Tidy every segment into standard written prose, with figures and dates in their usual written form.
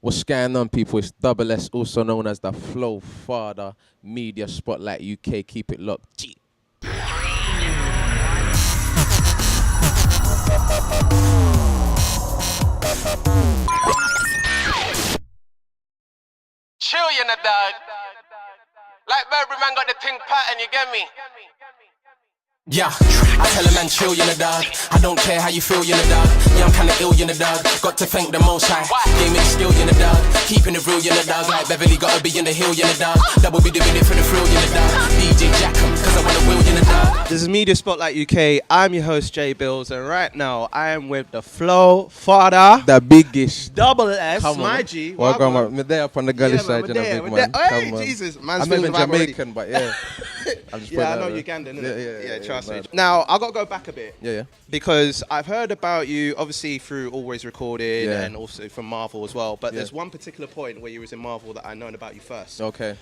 What's going on, people? It's Double S, also known as the Flow Farda Media Spotlight UK. Keep it locked. G. Chill, Yana Darg. Like Burberry man got the thing pattern, you get me? Yeah, I tell a man chill, Yana Darg. I don't care how you feel, Yana Darg. Yeah, I'm kinda ill, Yana Darg. Got to thank the most high. Game it skill, Yana Darg. Keeping it real, Yana Darg. Like Beverly, gotta be in the hill, Yana Darg. Double be doing it for the thrill, Yana Darg. DJ Jackham, cause I wanna will, Yana Darg. This is Media Spotlight UK. I'm your host, Billz, and right now I am with the Flow Farda, The biggest. Double S, Come my on. G. Welcome, man. We're there up on the gully side, you know, there, big we're man. there. Come Hey, on. Jesus, man's I'm feeling even the vibe already. Jamaican, but yeah. I'm just Yeah, I know putting you that can, there. innit? Yeah, Trust me. man. Now, I gotta go back a bit. Yeah. Because I've heard about you, obviously through Always Recorded Yeah. and also from Marvell as well. But Yeah. there's one particular point where you was in Marvell that I known about you first. Okay.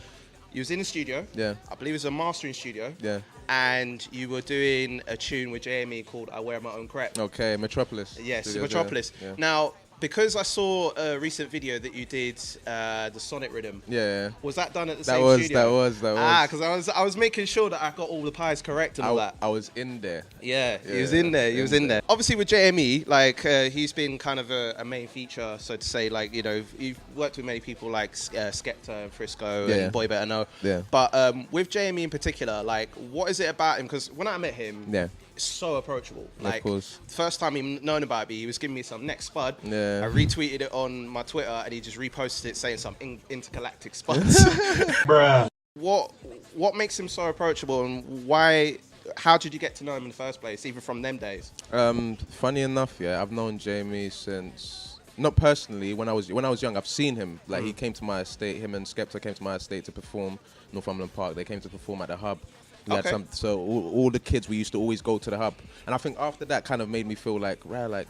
You was in the studio. Yeah. I believe it was a mastering studio. Yeah. And you were doing a tune with JME called "I Wear My Own Crepe." Okay. Metropolis. Yes, Studios, Metropolis. Yeah. Now, because I saw a recent video that you did, the Sonic Rhythm. Yeah. Was that done at the That same was- studio? that was- that Ah, was. because I was making sure that I got all the pies correct and all that. I was in there. Yeah, he was Yeah, in there. He in was in there. there. Obviously, with JME, like he's been kind of a main feature, so to say. Like you've worked with many people like Skepta and Frisco Yeah. and Boy Better Know. Yeah. But with JME in particular, like, what is it about him? Because when I met him, Yeah. so approachable. Like, course. the first time he known about me, he was giving me some next spud. Yeah. I retweeted it on my Twitter, and he just reposted it saying some intergalactic spuds. Bruh. What makes him so approachable, and why? How did you get to know him in the first place, even from them days? Funny enough, yeah, I've known Jamie since, not personally, when I was young. I've seen him. Like he came to my estate. Him and Skepta came to my estate to perform Northumberland Park. They came to perform at the Hub. We had Okay. so all the kids, we used to always go to the Hub. And I think after that kind of made me feel like, right, like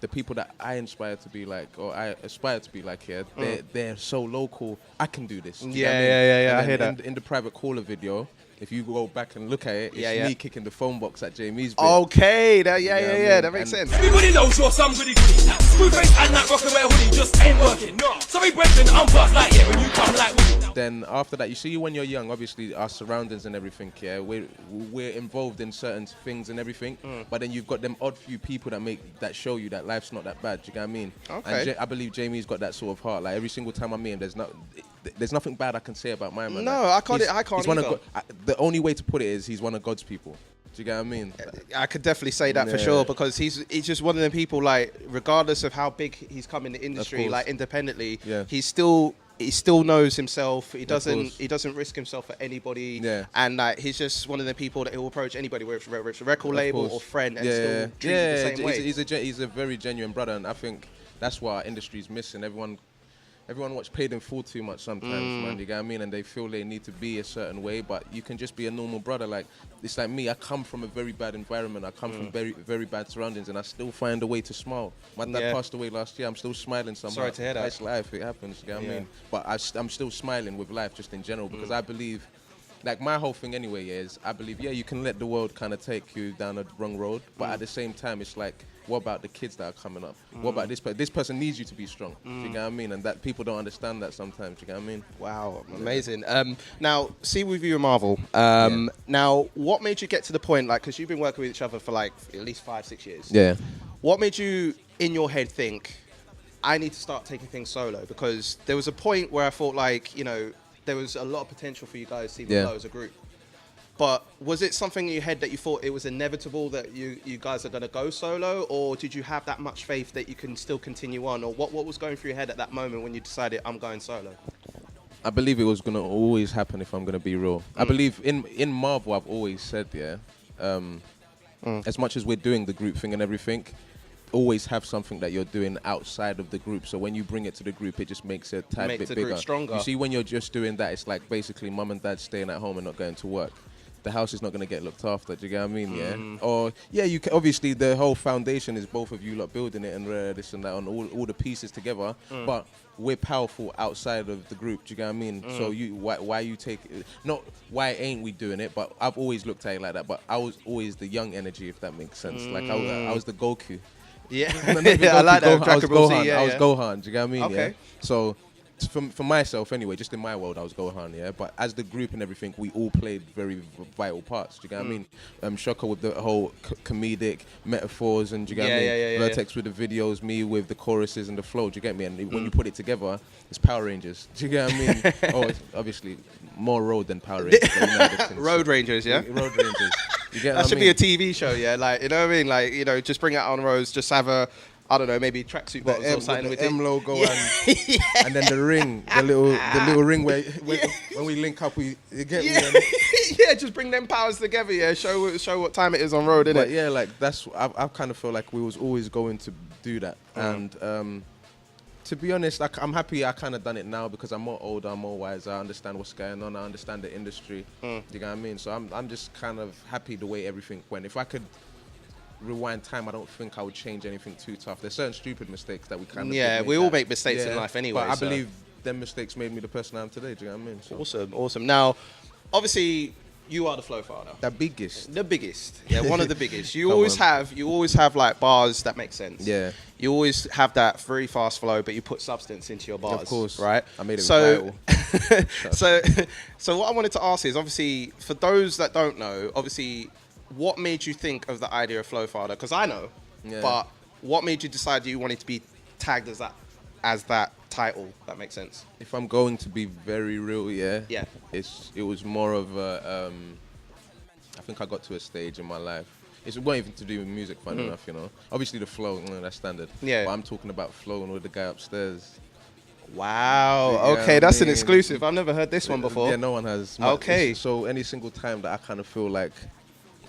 the people that I inspire to be like, or I aspire to be like here, they're so local. I can do this. Do you get what I mean? Yeah, I And hear then that. in the private caller video, if you go back and look at it, it's Yeah. me kicking the phone box at Jamie's bit. Okay, that Yeah, I mean, that makes and- sense. Everybody knows you're some goody goody. Screwface and that rock and wear hoodie just ain't working. No. Sorry, Brendan, I'm bust like yeah when you come like Woody. Then after that, you see when you're young, obviously our surroundings and everything, yeah, we're involved in certain things and everything. But then you've got them odd few people that show you that life's not that bad. Do you get what I mean? Okay. And I believe Jamie's got that sort of heart. Like every single time I meet him, there's nothing bad I can say about my man. No, Like, I can't He's one of either. the only way to put it is he's one of God's people. Do you get what I mean? I could definitely say that for Yeah. sure, because he's just one of the people, like, regardless of how big he's come in the industry, course. like independently, Yeah. he still knows himself. He course. doesn't risk himself for anybody. Yeah. And like he's just one of the people that he'll approach anybody, whether it's a record label course. or friend, and yeah, still treat you the same way. he's a very genuine brother, and I think that's what our industry's missing. Everyone watch Paid in Full too much sometimes, man. You get what I mean? And they feel they need to be a certain way, but you can just be a normal brother. Like it's like me. I come from a very bad environment. I come from very, very bad surroundings, and I still find a way to smile. My dad Yeah. passed away last year. I'm still smiling somehow. Sorry to hear that. That's life. It happens. You get what I Yeah. mean? But I'm still smiling with life, just in general, because I believe. Like my whole thing anyway is I believe you can let the world kind of take you down a wrong road, but at the same time it's like, what about the kids that are coming up? What about this person needs you to be strong. Do you get what I mean? And that people don't understand that sometimes. Do you get what I mean? Wow, amazing. Now, see with you and Marvell. Yeah. Now, what made you get to the point, like, because you've been working with each other for like at least 5-6 years. Yeah. What made you, in your head, think, I need to start taking things solo? Because there was a point where I thought, like, there was a lot of potential for you guys to even Yeah. grow as a group. But was it something in your head that you thought it was inevitable that you guys are going to go solo? Or did you have that much faith that you can still continue on? Or what was going through your head at that moment when you decided, I'm going solo? I believe it was going to always happen, if I'm going to be real. I believe in Marvel, I've always said, as much as we're doing the group thing and everything, always have something that you're doing outside of the group. So when you bring it to the group, it just makes it a tad Makes bit the bigger. group stronger. You see, when you're just doing that, it's like basically mum and dad staying at home and not going to work. The house is not going to get looked after. Do you get what I mean? Yeah. Or you can, obviously the whole foundation is both of you lot building it and this and that on all the pieces together. But we're powerful outside of the group. Do you get what I mean? So why you take not why ain't we doing it? But I've always looked at it like that. But I was always the young energy, if that makes sense. Like I was the Goku. Yeah. Not even I like that. Goku, I was Dragon Ball Z, Gohan. yeah, I was yeah. Gohan. Do you get what I mean? Okay. Yeah. So for myself anyway, just in my world, I was Gohan. Yeah. But as the group and everything, we all played very vital parts. Do you get what I mean? Shaka with the whole comedic metaphors, and do you get what I mean? Yeah. Vertex with the videos, me with the choruses and the flow. Do you get me? And when you put it together, it's Power Rangers. Do you get what I mean? Oh, it's obviously more road than Power Rangers. but you know the thing, Road Rangers, yeah. Road Rangers. You get That what I should mean? be a TV show, yeah. Like, you know what I mean? Like, you know, just bring it out on roads. Just have a, I don't know, maybe tracksuit The bottoms M, or something with with the it. M logo and then the ring, the little ring where when we link up, you get Yeah. me. And, Yeah, just bring them powers together, yeah. Show what time it is on road, but innit? yeah, like that's I kind of feel like we was always going to do that, and to be honest, I'm happy I kind of done it now because I'm more older, I'm more wiser, I understand what's going on, I understand the industry. You know what I mean? So I'm just kind of happy the way everything went. If I could rewind time, I don't think I would change anything too tough. There's certain stupid mistakes that we kind of Yeah, did we all that- make mistakes in life anyway, But I so. believe them mistakes made me the person I am today. Do you know what I mean? So, Awesome. Now, obviously, you are the Flow Father. the biggest. The biggest, yeah, one of the biggest. You Come always on. have like bars that make sense. Yeah. You always have that very fast flow, but you put substance into your bars. Of course. right? I made it so, vital. so what I wanted to ask is, obviously, for those that don't know, obviously, what made you think of the idea of Flow Father? Because I know, Yeah. but what made you decide you wanted to be tagged as that title? That makes sense. If I'm going to be very real, yeah, Yeah. it was more of a. I think I got to a stage in my life. It wasn't even to do with music, fun enough, you know. Obviously the flow, that's standard. Yeah. But I'm talking about flowing with the guy upstairs. Wow. Yeah, Okay, I that's an mean- exclusive. I've never heard this one before. Yeah, no one has. Okay. So any single time that I kind of feel like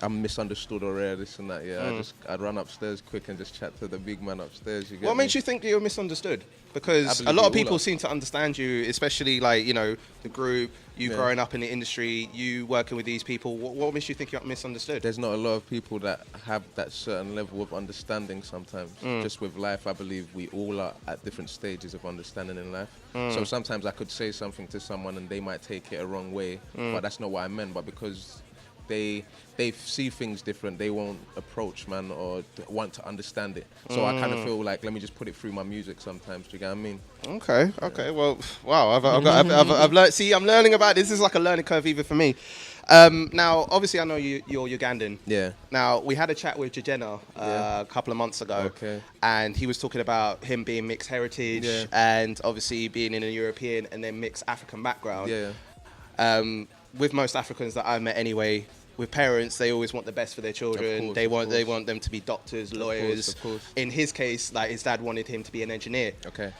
I'm misunderstood or this and that, yeah, I'd run upstairs quick and just chat to the big man upstairs. You get What me? makes you think you're misunderstood? Because I a believe lot of we all people are. seem to understand you, especially like, you know, the group, you Yeah. growing up in the industry, you working with these people. What makes you think you're misunderstood? There's not a lot of people that have that certain level of understanding sometimes. Just with life, I believe we all are at different stages of understanding in life. So sometimes I could say something to someone and they might take it a wrong way, but that's not what I meant. But because they see things different, they won't approach, man, or want to understand it. So I kind of feel like, let me just put it through my music sometimes. Do you get what I mean? Okay. Well, wow. I've learned. See, I'm learning about this. This is like a learning curve even for me. Now, obviously, I know you're Ugandan. Yeah. Now, we had a chat with Jejena a couple of months ago. Okay. And he was talking about him being mixed heritage Yeah. and obviously being in a European and then mixed African background. Yeah. With most Africans that I've met anyway, with parents, they always want the best for their children. course, They of want course. them to be doctors, lawyers. of course. In his case, like his dad wanted him to be an engineer. Okay.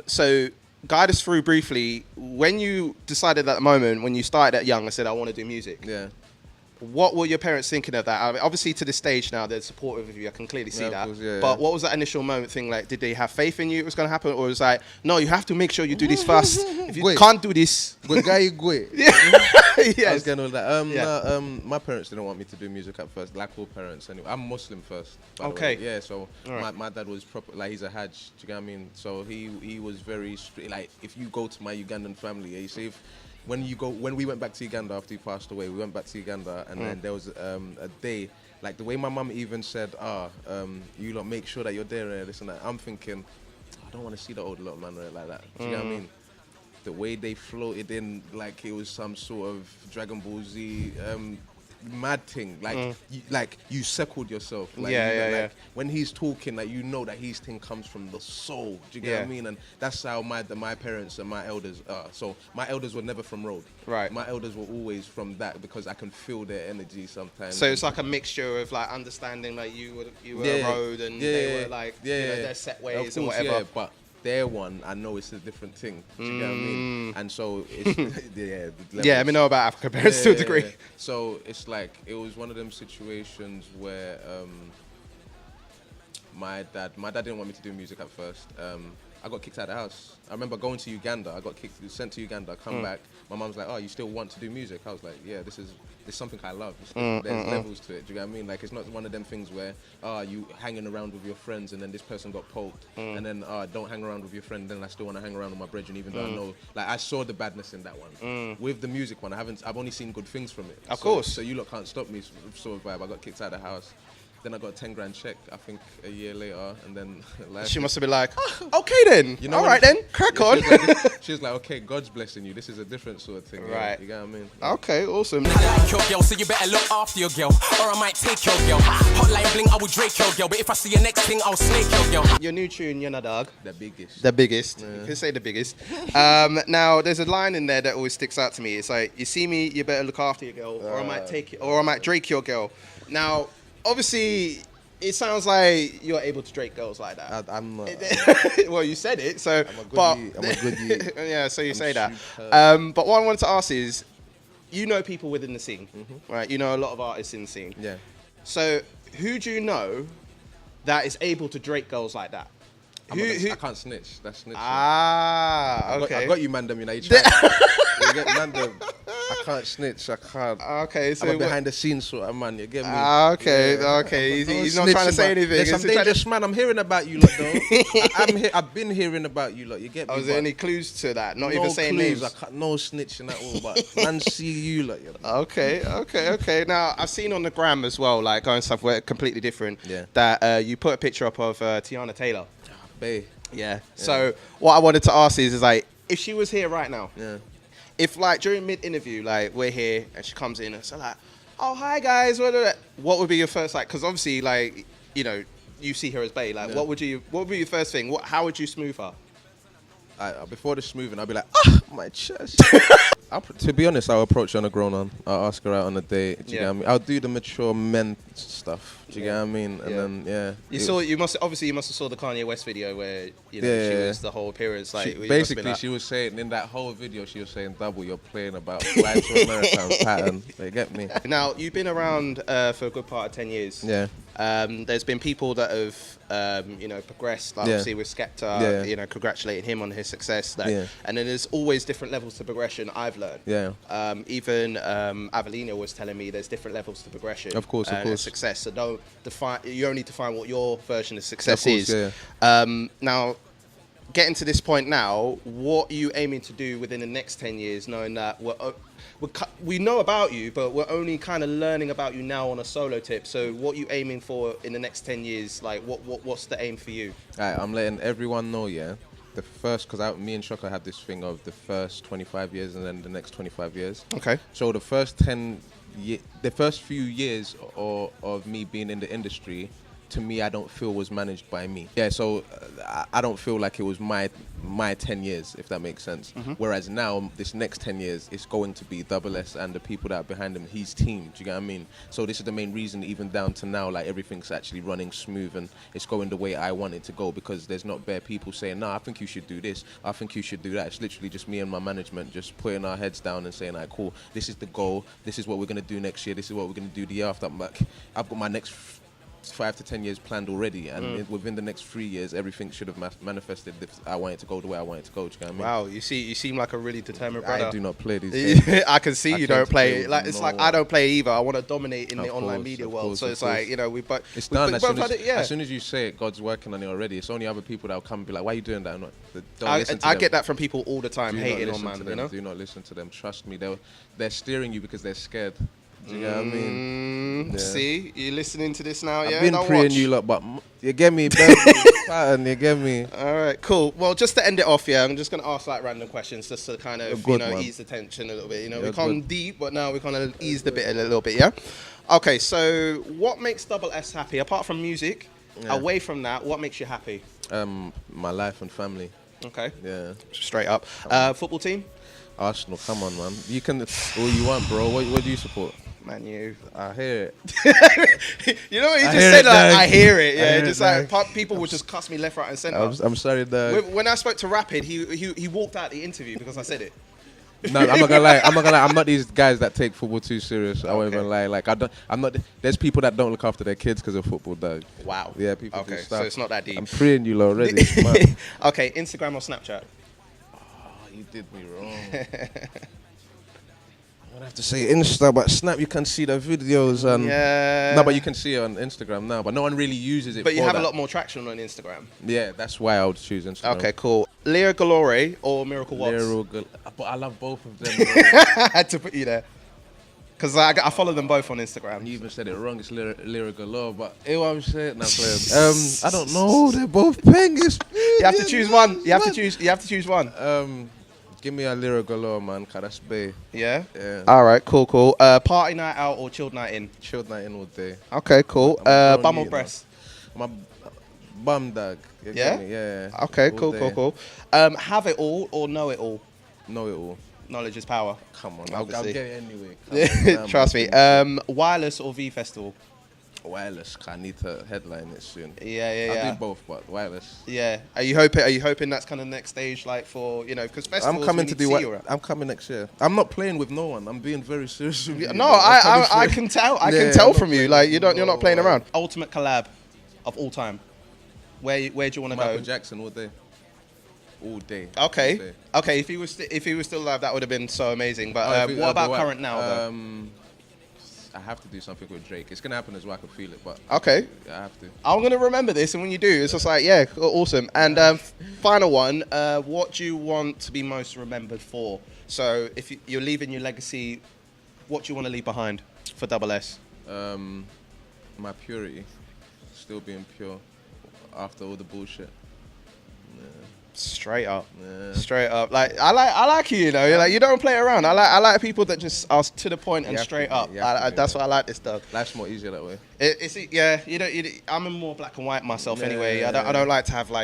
So guide us through briefly, when you decided at the moment, when you started at young, I said, I want to do music. Yeah. What were your parents thinking of that? I mean, obviously, to this stage now, they're supportive of you. I can clearly see Yeah, of that. course, yeah, But yeah. what was that initial moment thing like? Did they have faith in you it was going to happen? Or was it like, no, you have to make sure you do this first. If you Wait. can't do this... Good guy, good. I yes. was getting all that. Yeah. No, my parents didn't want me to do music at first, like all parents anyway. I'm Muslim first. By the Okay. way. Yeah, so All right. my dad was proper, like he's a Hajj. Do you get what I mean? So he was very strict. Like if you go to my Ugandan family, yeah, you see when we went back to Uganda after he passed away, we went back to Uganda and then there was a day, like the way my mum even said, you lot make sure that you're there, this and that. I'm thinking, I don't want to see the old little man like that. Do you get what I mean? The way they floated in, like it was some sort of Dragon Ball Z mad thing. Like you circled yourself. Like, Yeah, you know, yeah, like, when he's talking, like you know that his thing comes from the soul. Do you get what I mean? And that's how my parents and my elders are. So my elders were never from road. Right. My elders were always from that because I can feel their energy sometimes. So it's like a mixture of like understanding like you were a road and they were like you know, their set ways of and course, whatever. Yeah, but their one, I know it's a different thing. Do you get what I mean? And so it's the Yeah, I mean, know about African parents to a degree. yeah. So it's like it was one of them situations where my dad didn't want me to do music at first. I got kicked out of the house. I remember going to Uganda. I got sent to Uganda. Come back. My mum's like, "Oh, you still want to do music?" I was like, "Yeah, this is something I love. There's levels to it. Do you get what I mean? Like, it's not one of them things where you hanging around with your friends and then this person got poked, and then don't hang around with your friend. Then I still want to hang around with my brethren, even though I know, like, I saw the badness in that one. With the music one, I've only seen good things from it. Of course. So you lot can't stop me, sort of vibe. I got kicked out of the house. Then I got a 10 grand check, I think, a year later, and then She must have been like, okay then, You know all when- right then, crack on. She was like, okay, God's blessing you. This is a different sort of thing. Right. You get what I mean? Okay, awesome. I like your girl, so you better look after your girl, or I might take your girl. Hotline bling, I will Drake your girl, but if I see your next thing, I'll snake your girl. Your new tune, Yana Darg. The biggest. The biggest. You can say the biggest. Now, there's a line in there that always sticks out to me. It's like, you see me, you better look after your girl, or I might take it, or I might Drake your girl. Now, obviously, it sounds like you're able to Drake girls like that. I'm not. Well, you said it, so. I'm a goodie. Yeah, so you I'm say that. superb. But what I wanted to ask is, you know people within the scene, right? You know a lot of artists in the scene. Yeah. So, who do you know that is able to Drake girls like that? I can't snitch. That's snitching. Ah, okay. I got you, Mandem. You know, you try. You get Mandem. I can't snitch. I can't. Okay, so I'm a behind the scenes sort of man. You get me? Okay, Yeah. okay. Don't He's not trying to snitching, say but anything. There's some He's trying to- dangerous man. I'm hearing about you lot though. I've been hearing about you lot. You get me? Was there But any clues to that? Not no even saying clues. names. I can't, no snitching at all. But man, see you lot. You know. Okay. Now I've seen on the gram as well, like going stuff where completely different. Yeah. That you put a picture up of Teyana Taylor. Bae. Yeah. So what I wanted to ask is like, if she was here right now, Yeah. if like during mid-interview, like we're here and she comes in and so like, oh hi guys, what would be your first like? Because obviously like you know you see her as Bae, like Yeah. what would be your first thing? How would you smooth her? Before the smoothing, I'll be like, my chest. To be honest, I'll approach her on a grown on. I'll ask her out on a date. Do you get what I mean? I'll do the mature men stuff. Do you get what I mean? And then You must have saw the Kanye West video where you know she was the whole appearance like basically she was saying in that whole video she was saying double you're playing about fly to America pattern. They get me. Now you've been around for a good part of 10 years. Yeah. There's been people that have progressed, like obviously with Skepta, you know, congratulating him on his success. And then there's always different levels to progression, I've learned. Yeah. Even Avelina was telling me there's different levels to progression. Of course. Success. So don't define. You only define what your version of success Of course, is. yeah. Now, getting to this point now, what are you aiming to do within the next 10 years, knowing that we know about you, but we're only kind of learning about you now on a solo tip. So what are you aiming for in the next 10 years? Like, what's the aim for you? Alright, I'm letting everyone know, yeah. The first, because me and Shaka had this thing of the first 25 years and then the next 25 years. Okay. So the first the first few years of me being in the industry, to me, I don't feel was managed by me. Yeah, so I don't feel like it was my 10 years, if that makes sense. Whereas now, this next 10 years, it's going to be Double S and the people that are behind him, his team. Do you get what I mean? So this is the main reason, even down to now, like everything's actually running smooth and it's going the way I want it to go, because there's not bare people saying, nah, I think you should do this, I think you should do that. It's literally just me and my management just putting our heads down and saying, like, cool, this is the goal, this is what we're going to do next year, this is what we're going to do the year after. I've got my next 5 to 10 years planned already, and within the next 3 years, everything should have manifested if I want it to go the way I want it to go. Do you know what I mean? Wow, you seem like a really determined brother. I do not play these games. I can see you don't play. Like it's like I don't play either. I want to dominate in the Of online course, media of world. course, So of it's like course. you know we both. It's done. As soon Yeah. as you say it, God's working on it already. It's only other people that will come and be like, why are you doing that? I get that from people all the time, Do not hating on listen man. to You them. know. Do not listen to them. Trust me. They're steering you because they're scared. Do you know what I mean? Yeah. See, you listening to this now? I've Yeah, been don't praying watch. you lot, but you get me, baby. Pattern, you get me. All right, cool. Well, just to end it off, I'm just going to ask like random questions just to kind of You're good, man. ease the tension a little bit. You know, You're we come good. deep, but now we kind of ease the bit a little bit. Yeah. Okay, so what makes Double S happy apart from music? Yeah. Away from that, what makes you happy? My life and family. Okay. Yeah. Straight up. Football team? Arsenal, come on, man. You can all you want, bro. What do you support? Man, you. I hear it. You know what you I just hear said? it, Like, Dag. I hear it. Yeah, I hear just it, like people would just cuss me left, right, and centre. I'm sorry, Dad. When I spoke to Rapid, he walked out the interview because I said it. No, I'm not gonna lie. I'm not these guys that take football too serious. I won't even lie. Like I'm not. There's people that don't look after their kids because of football, dog. Wow. Yeah, people do Okay, stuff. so it's not that deep. I'm praying you lot already. It's mad. Okay, Instagram or Snapchat? Oh, you did me wrong. I'm gonna have to say Insta, but Snap you can see the videos and Yeah. no, but you can see it on Instagram now. But no one really uses it. But you for have that. a lot more traction on Instagram. Yeah, that's why I would choose Instagram. Okay, cool. Leo Galore or Miracle Watts? But I love both of them. Bro. I had to put you there. Because I follow them both on Instagram. You even said it wrong. It's lyrical law, but what I'm saying now, I don't know. They're both penguins. You have to choose one. You have to choose one. Give me a lyrical law, man. Cause that's bae. Yeah. Yeah. All right. Cool. Party night out or chilled night in? Chilled night in all day. Okay. Cool. I'm Bum or eating breast? My bum dog. You Yeah? get me? Yeah. Okay. All day. Cool. Have it all or know it all? Know it all. Knowledge is power. Come on, I'll Obviously. get it anyway. Come on, Trust me. Wireless or V Festival? Wireless. I need to headline it soon. Yeah. I'll do both, but wireless. Yeah. Are you hoping that's kind of next stage, like for because festivals? I'm coming we to need do see what? you around. I'm coming next year. I'm not playing with no one. I'm being very serious with you. No, I'm coming I straight. can tell. I Yeah, can tell I'm not from you. playing Like with you're not playing no around. one. Ultimate collab of all time. Where do you want to Michael go? Jackson all day. All day. Okay. All day. Okay. If he was still alive, that would have been so amazing. But If it- what about the current now? Though? I have to do something with Drake. It's gonna happen as well. I can feel it, but Okay. I have to. I'm gonna remember this, and when you do, it's just like, yeah, awesome. And final one, what do you want to be most remembered for? So, if you're leaving your legacy, what do you want to leave behind for Double S? My purity, still being pure after all the bullshit. Straight up, Yeah. straight up. Like I like you, you know. You're like you don't play around. I like people that just are to the point and You have straight to up. be, you have to be, That's yeah. why I like this stuff. Life's more easier that way. I'm in more black and white myself Yeah, anyway. yeah, I yeah. don't like to have all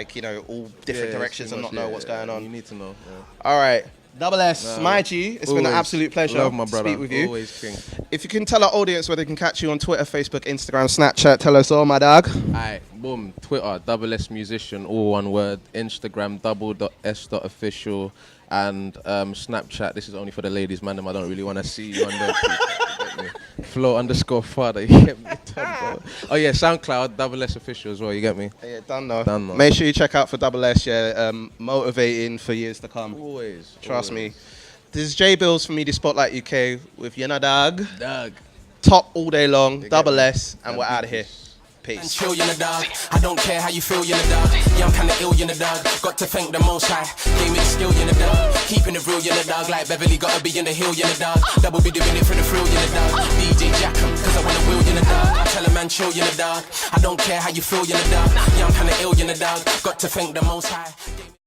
different Yeah, directions too and much, not know yeah, what's yeah, going on. You need to know. Yeah. All right. Double S, my G, it's been an Always. absolute pleasure Love my to brother. speak with you. Always king. If you can tell our audience where they can catch you on Twitter, Facebook, Instagram, Snapchat, tell us all, my dog. Alright, boom. Twitter, double S musician, all one word. Instagram, double.s.official. And Snapchat, this is only for the ladies, man. I don't really want to see you on there. You get me? FLOW_FARDA, you get me? Done, bro. Oh yeah, Soundcloud, double S official as well, you get me? Yeah, done though. Done, though. Make sure you check out for Double S, motivating for years to come. Always. Trust always. me. This is Billz for Media Spotlight UK with Yana Darg. Doug. Top all day long, get Double me? S, and Yeah, we're out of here. peace. And Peace. chill, Yana Darg. I don't care how you feel, Yana Darg. Yeah, I'm kinda ill, Yana Darg. Got to thank the most high. Gave me the skill, Yana Darg. Keeping it real, Yana Darg. Like Beverly, gotta be in the hill, Yana Darg. Double be doing it for the thrill, Yana Darg. DJ Jack 'em, cause I wanna will, Yana Darg. I tell a man, chill, Yana Darg. I don't care how you feel, Yana Darg. Yeah, I'm kinda ill, Yana Darg. Got to thank the most high.